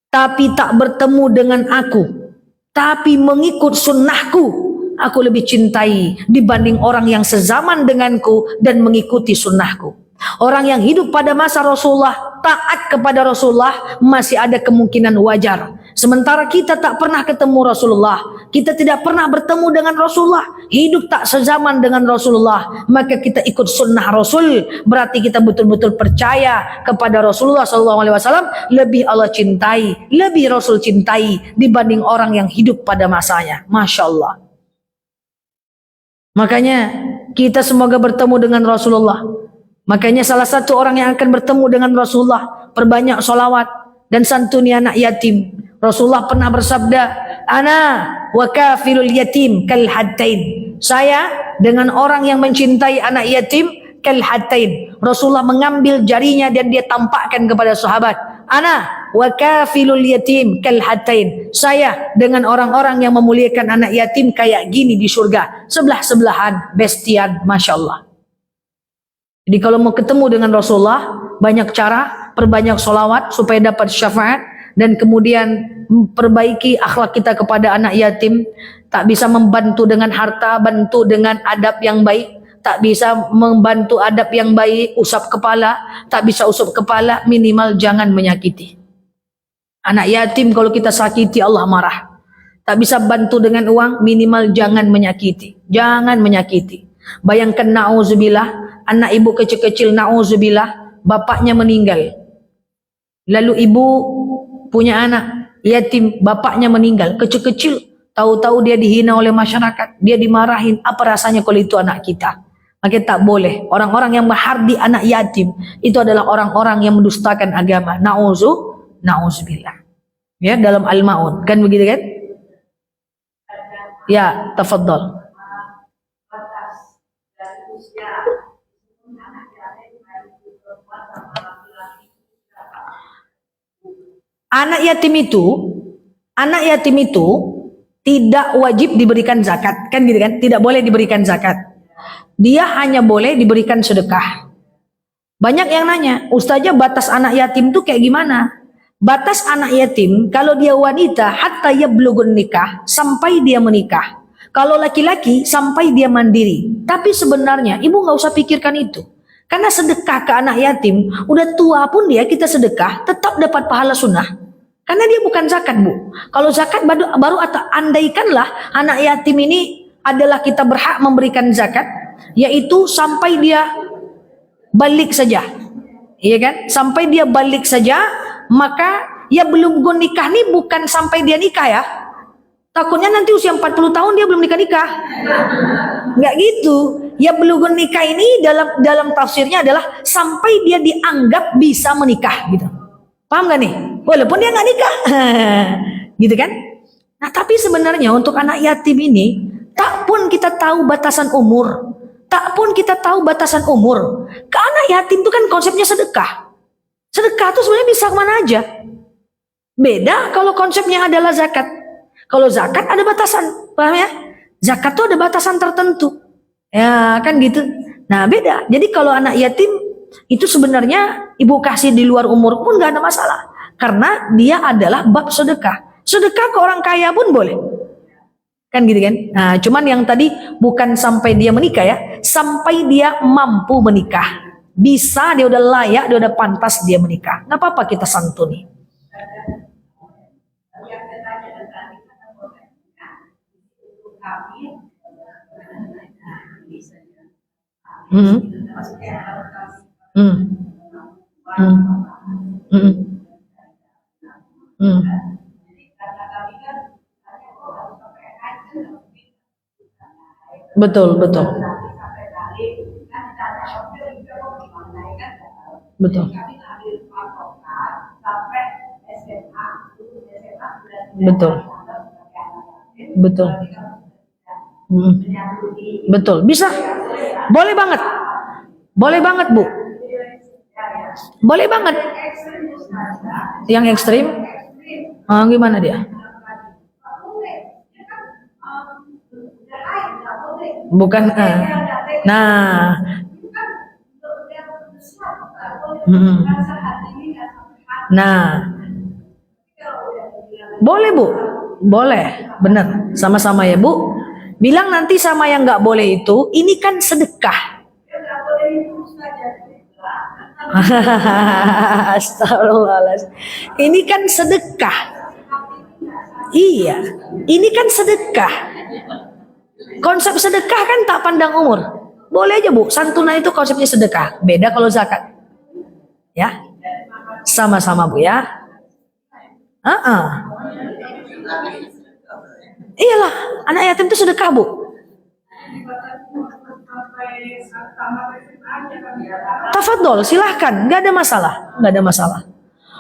tapi tak bertemu dengan aku, tapi mengikut sunnahku, aku lebih cintai dibanding orang yang sezaman denganku dan mengikuti sunnahku. Orang yang hidup pada masa Rasulullah, taat kepada Rasulullah, masih ada kemungkinan wajar. Sementara kita tak pernah ketemu Rasulullah, kita tidak pernah bertemu dengan Rasulullah, hidup tak sezaman dengan Rasulullah, maka kita ikut sunnah Rasul. Berarti kita betul-betul percaya kepada Rasulullah SAW. Lebih Allah cintai, lebih Rasul cintai dibanding orang yang hidup pada masanya. Masya Allah. Makanya kita semoga bertemu dengan Rasulullah. Makanya salah satu orang yang akan bertemu dengan Rasulullah, perbanyak solawat dan santuni anak yatim. Rasulullah pernah bersabda, ana wa kafilul yatim kal hatain. Saya dengan orang yang mencintai anak yatim kal hatain. Rasulullah mengambil jarinya dan dia tampakkan kepada sahabat, ana wa kafilul yatim kal hatain. Saya dengan orang-orang yang memuliakan anak yatim kayak gini di surga, sebelah-sebelahan, bestian, Masya Allah. Jadi kalau mau ketemu dengan Rasulullah, banyak cara, perbanyak solawat supaya dapat syafaat, dan kemudian perbaiki akhlak kita kepada anak yatim. Tak bisa membantu dengan harta, bantu dengan adab yang baik. Tak bisa membantu adab yang baik, usap kepala. Tak bisa usap kepala, minimal jangan menyakiti. Anak yatim kalau kita sakiti Allah marah. Tak bisa bantu dengan uang, minimal jangan menyakiti. Jangan menyakiti. Bayangkan na'udzubillah, anak ibu kecil-kecil, na'udzubillah, bapaknya meninggal. Lalu ibu punya anak yatim, bapaknya meninggal, kecil-kecil, tahu-tahu dia dihina oleh masyarakat, dia dimarahin. Apa rasanya kalau itu anak kita? Maka tak boleh. Orang-orang yang menghardi anak yatim itu adalah orang-orang yang mendustakan agama. Na'udzubillah. Ya, dalam Al-Maun kan begitu kan? Ya, tafadhal. Batas dari usia anak yatim dari perempuan sama laki-laki. Anak yatim itu tidak wajib diberikan zakat, kan gitu kan? Tidak boleh diberikan zakat. Dia hanya boleh diberikan sedekah. Banyak yang nanya, Ustazah batas anak yatim itu kayak gimana? Batas anak yatim kalau dia wanita hatta yablughun nikah, sampai dia menikah. Kalau laki-laki sampai dia mandiri. Tapi sebenarnya ibu nggak usah pikirkan itu. Karena sedekah ke anak yatim, udah tua pun dia kita sedekah, tetap dapat pahala sunnah. Karena dia bukan zakat, Bu. Kalau zakat baru atau andaikanlah anak yatim ini adalah kita berhak memberikan zakat, yaitu sampai dia balik saja. Iya kan? Sampai dia balik saja, maka ya belum nikah nih bukan sampai dia nikah ya. Takutnya nanti usia 40 tahun dia belum nikah. Enggak gitu. Ya belum nikah ini dalam tafsirnya adalah sampai dia dianggap bisa menikah gitu. Paham gak nih? Walaupun dia nggak nikah. Gitu kan? Nah, tapi sebenarnya untuk anak yatim ini tak pun kita tahu batasan umur. Tak pun kita tahu batasan umur. Ke anak yatim itu kan konsepnya sedekah. Sedekah itu sebenarnya bisa kemana aja. Beda kalau konsepnya adalah zakat. Kalau zakat ada batasan, paham ya? Zakat itu ada batasan tertentu. Ya kan gitu. Nah beda. Jadi kalau anak yatim itu sebenarnya ibu kasih di luar umur pun gak ada masalah. Karena dia adalah bab sedekah. Sedekah ke orang kaya pun boleh. Kan gitu kan. Nah cuman yang tadi bukan sampai dia menikah ya. Sampai dia mampu menikah. Bisa, dia udah layak, dia udah pantas dia menikah. Gak apa-apa kita santuni. Betul. Betul. Betul. Betul. Bisa. Boleh banget. Boleh banget, Bu. Boleh banget. Yang ekstrim? Gimana dia? Bukan. Nah. Nah. Boleh, Bu. Boleh. Benar. Sama-sama ya, Bu. Bilang nanti sama yang nggak boleh itu, ini kan sedekah. Astagfirullahaladzim. Ini kan sedekah. Iya, ini kan sedekah. Konsep sedekah kan tak pandang umur. Boleh aja Bu, santunan itu konsepnya sedekah. Beda kalau zakat. Ya, sama-sama Bu ya. Iyalah, anak yatim itu sedekah Bu. Tafadhol, silahkan, nggak ada masalah, nggak ada masalah.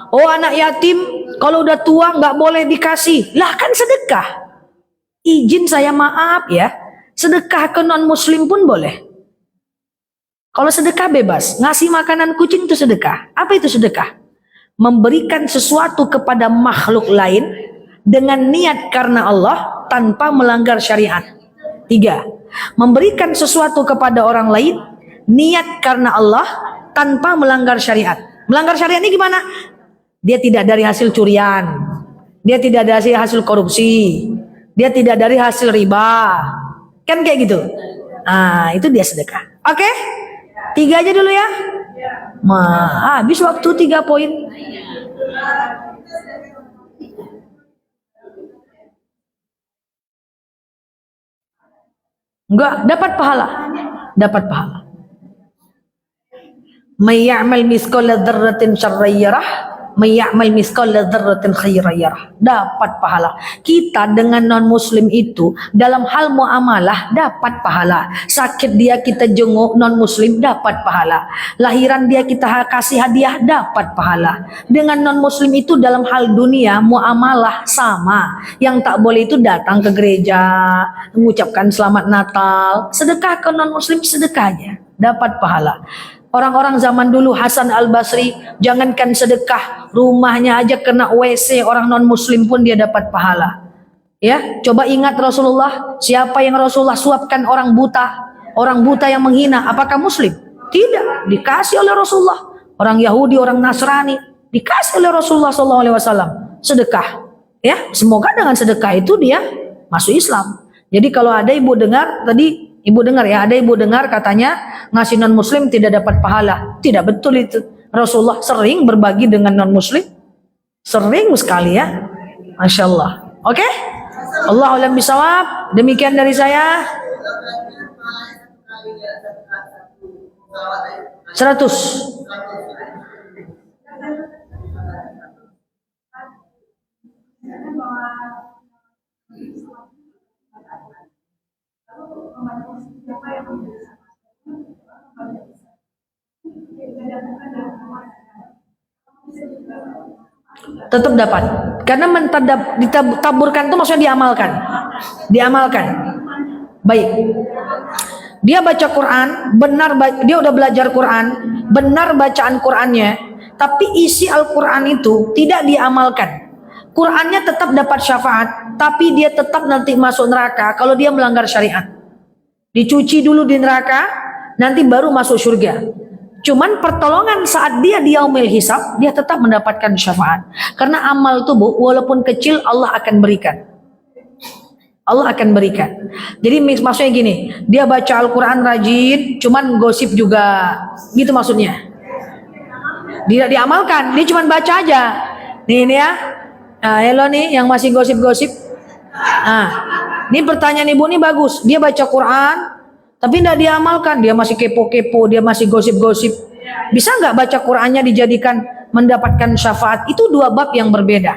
Oh anak yatim kalau udah tua nggak boleh dikasih, lah kan sedekah. Izin saya maaf ya, sedekah ke non muslim pun boleh. Kalau sedekah bebas, ngasih makanan kucing itu sedekah. Apa itu sedekah? Memberikan sesuatu kepada makhluk lain dengan niat karena Allah tanpa melanggar syariat. 3. Memberikan sesuatu kepada orang lain niat karena Allah tanpa melanggar syariat. Melanggar syariat ini gimana? Dia tidak dari hasil curian, dia tidak dari hasil korupsi, dia tidak dari hasil riba, kan kayak gitu. Itu dia sedekah. Oke? 3 aja dulu ya. Habis waktu 3 poin. Enggak, dapat pahala. Dapat pahala. May ya'mal mithqala dzarratin syarran yarah, may ya'mal mithqala dzarratin khairan yarah. Dapat pahala. Kita dengan non muslim itu dalam hal muamalah dapat pahala. Sakit dia kita jenguk non muslim dapat pahala. Lahiran dia kita kasih hadiah dapat pahala. Dengan non muslim itu dalam hal dunia muamalah sama. Yang tak boleh itu datang ke gereja, mengucapkan selamat Natal. Sedekah ke non muslim sedekahnya dapat pahala. Orang-orang zaman dulu Hasan Al-Basri, jangankan sedekah, rumahnya aja kena WC orang non-muslim pun dia dapat pahala. Ya, coba ingat Rasulullah, siapa yang Rasulullah suapkan orang buta yang menghina, apakah muslim? Tidak, dikasih oleh Rasulullah. Orang Yahudi, orang Nasrani, dikasih oleh Rasulullah SAW. Sedekah. Ya, semoga dengan sedekah itu dia masuk Islam. Jadi kalau ada ibu dengar tadi, ibu dengar ya, ada ibu dengar katanya ngasih non muslim tidak dapat pahala. Tidak betul itu. Rasulullah sering berbagi dengan non muslim, sering sekali ya. Masya Allah. Oke? Allahu a'lam bishawab. Demikian dari saya. 100. Tetap dapat, karena ditaburkan itu maksudnya diamalkan. Baik, dia baca Quran benar, dia udah belajar Quran benar bacaan Qurannya, tapi isi Al-Quran itu tidak diamalkan. Qurannya tetap dapat syafaat, tapi dia tetap nanti masuk neraka kalau dia melanggar syariat. Dicuci dulu di neraka, nanti baru masuk surga. Cuman pertolongan saat dia di yaumil hisab, dia tetap mendapatkan syafaat. Karena amal tubuh walaupun kecil Allah akan berikan. Allah akan berikan. Jadi maksudnya gini, dia baca Al-Quran rajin, cuman gosip juga. Gitu maksudnya. Tidak diamalkan, dia cuman baca aja. Ini ya. Nah, hello nih yang masih gosip-gosip. Ini pertanyaan ibu nih bagus. Dia baca Quran, tapi tidak diamalkan. Dia masih kepo-kepo, dia masih gosip-gosip. Bisa nggak baca Qurannya dijadikan mendapatkan syafaat? Itu 2 bab yang berbeda.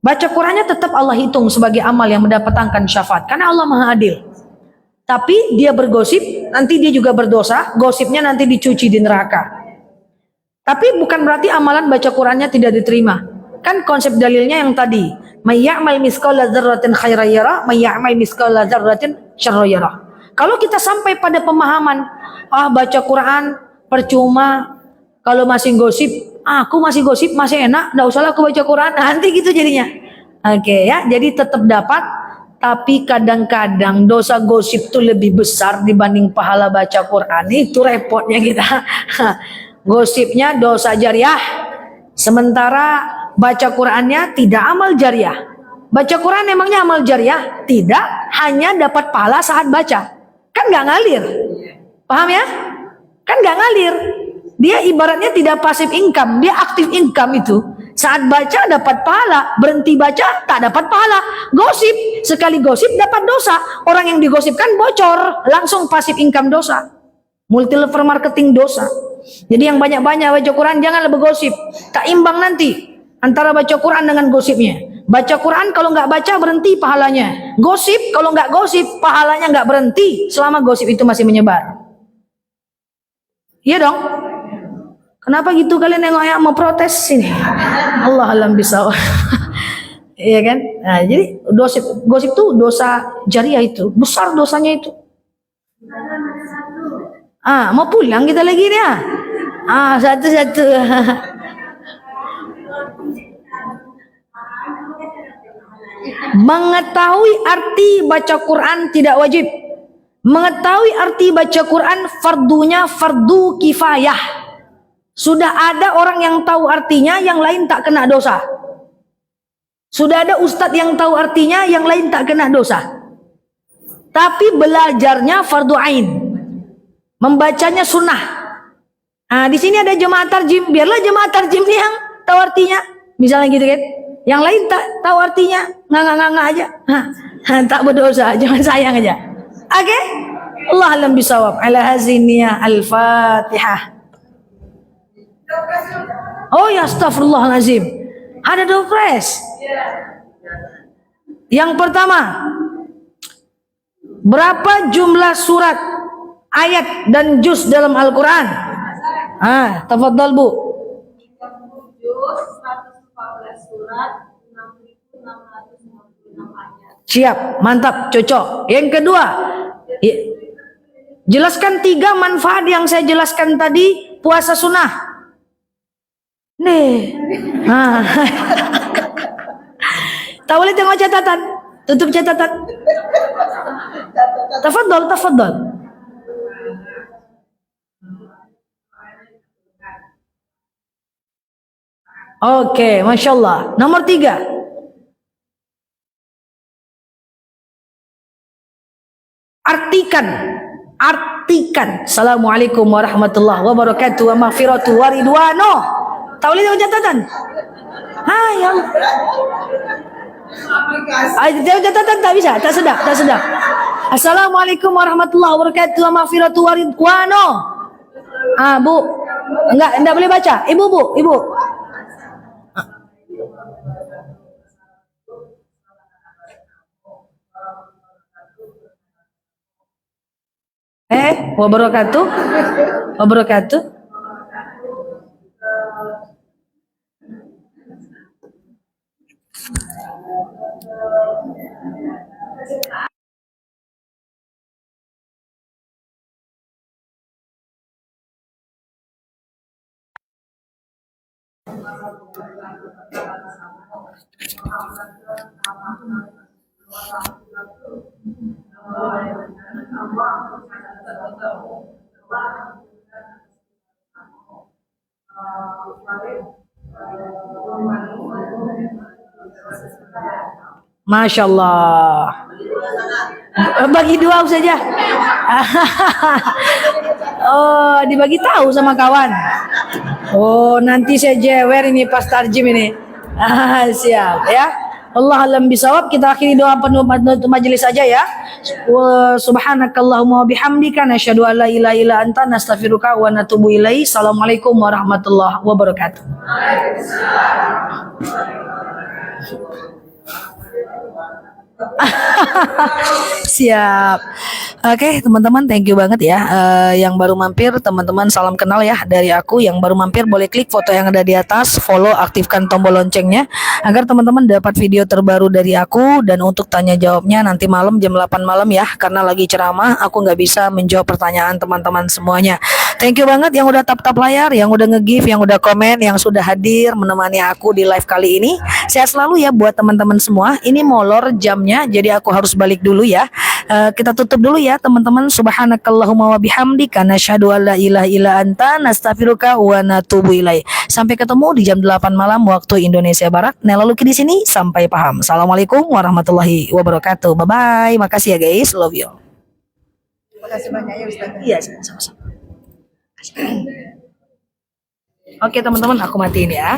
Baca Qurannya tetap Allah hitung sebagai amal yang mendapatkan syafaat. Karena Allah Maha Adil. Tapi dia bergosip, nanti dia juga berdosa. Gosipnya nanti dicuci di neraka. Tapi bukan berarti amalan baca Qurannya tidak diterima. Kan konsep dalilnya yang tadi, may ya'mal mithqala dzarratin khairan yarah, may ya'mal mithqala dzarratin syarran yarah. Kalau kita sampai pada pemahaman, baca Quran percuma, kalau masih gosip, aku masih gosip masih enak, enggak usahlah aku baca Quran, nanti gitu jadinya. Oke ya, jadi tetap dapat, tapi kadang-kadang dosa gosip itu lebih besar dibanding pahala baca Quran. Itu repotnya kita. Gosipnya dosa jariah, sementara baca Qurannya tidak amal jariah. Baca Quran emangnya amal jariah? Tidak, hanya dapat pahala saat baca. Kan nggak ngalir. Paham ya? Kan nggak ngalir. Dia ibaratnya tidak pasif income, dia aktif income itu. Saat baca dapat pahala, berhenti baca tak dapat pahala. Gosip, sekali gosip dapat dosa. Orang yang digosipkan bocor, langsung pasif income dosa. Multi level marketing dosa. Jadi yang banyak-banyak baca Quran janganlah bergosip. Tak imbang nanti antara baca Quran dengan gosipnya. Baca Quran kalau nggak baca berhenti pahalanya. Gosip kalau nggak gosip pahalanya nggak berhenti selama gosip itu masih menyebar. Iya dong. Kenapa gitu kalian nengok yang mau protes sini? Allah alam bisawab. Iya kan? Nah, jadi gosip itu dosa jariah itu besar dosanya itu. Mau pulang kita lagi nih ya. Satu-satu. Mengetahui arti baca Quran tidak wajib. Mengetahui arti baca Quran fardunya fardu kifayah. Sudah ada orang yang tahu artinya, yang lain tak kena dosa. Sudah ada ustadz yang tahu artinya, yang lain tak kena dosa. Tapi belajarnya fardu ain. Membacanya sunnah. Di sini ada jemaah tarjim, biarlah jemaah tarjim yang tahu artinya. Misalnya gitu kan. Yang lain tak tahu artinya, nganga-nganga aja. Tak berdosa, jangan sayang aja. Oke? Allah alam bisawab. Ala haziniyah al-Fatihah. Oh ya, astagfirullahalazim. Ada dopres. Yang pertama, berapa jumlah surat, ayat dan juz dalam Al-Quran? Tafadhal Bu. 30 juz, 114 surat, 6.656 ayat. Siap, mantap, cocok. Yang kedua, jelaskan 3 manfaat yang saya jelaskan tadi puasa sunnah. Nih. Tak boleh tengok catatan. Tutup catatan. Tafadhal, tafadhal. Oke, Masya Allah. Nomor 3. Artikan. Assalamualaikum warahmatullahi wabarakatuh wa maghfiratu wa ridwano. Tak boleh tengok catatan. Ya Allah. Tengok catatan tak bisa, tak sedap. Assalamualaikum warahmatullahi wabarakatuh wa maghfiratu wa ridwano. Bu. Enggak boleh baca. Ibu. Wabarakatuh. Masya Allah. Bagi 2 saja. Oh, dibagi tahu sama kawan. Oh, nanti saya jewer ini pas tarjim ini. Siap ya. Allah alam bisawab. Kita akhiri doa penutup majelis saja ya. Subhanakallahumma bihamdika nasyhadu an la ilaha illa anta nastaghfiruka wa natubu ilaihi. Assalamualaikum warahmatullahi wabarakatuh. Siap. Oke, teman-teman, thank you banget ya. Yang baru mampir, teman-teman salam kenal ya dari aku. Yang baru mampir boleh klik foto yang ada di atas, follow, aktifkan tombol loncengnya agar teman-teman dapat video terbaru dari aku. Dan untuk tanya jawabnya nanti malam jam 8 malam ya, karena lagi ceramah aku nggak bisa menjawab pertanyaan teman-teman semuanya. Thank you banget yang udah tap layar, yang udah nge-give, yang udah komen, yang sudah hadir menemani aku di live kali ini. Sehat selalu ya buat teman-teman semua. Ini molor jamnya, jadi aku harus balik dulu ya. Kita tutup dulu ya teman-teman. Subhanakallahumma wa bihamdika nasyhadu an la ilaha illa anta nastaghfiruka wa natubu ilaik. Sampai ketemu di jam 8 malam waktu Indonesia Barat. Nela Luki di sini, sampai paham. Assalamualaikum warahmatullahi wabarakatuh. Bye bye. Makasih ya guys. Love you. Terima kasih banyak ya Ustaz. Iya, sama-sama. Oke teman-teman, aku matiin ya.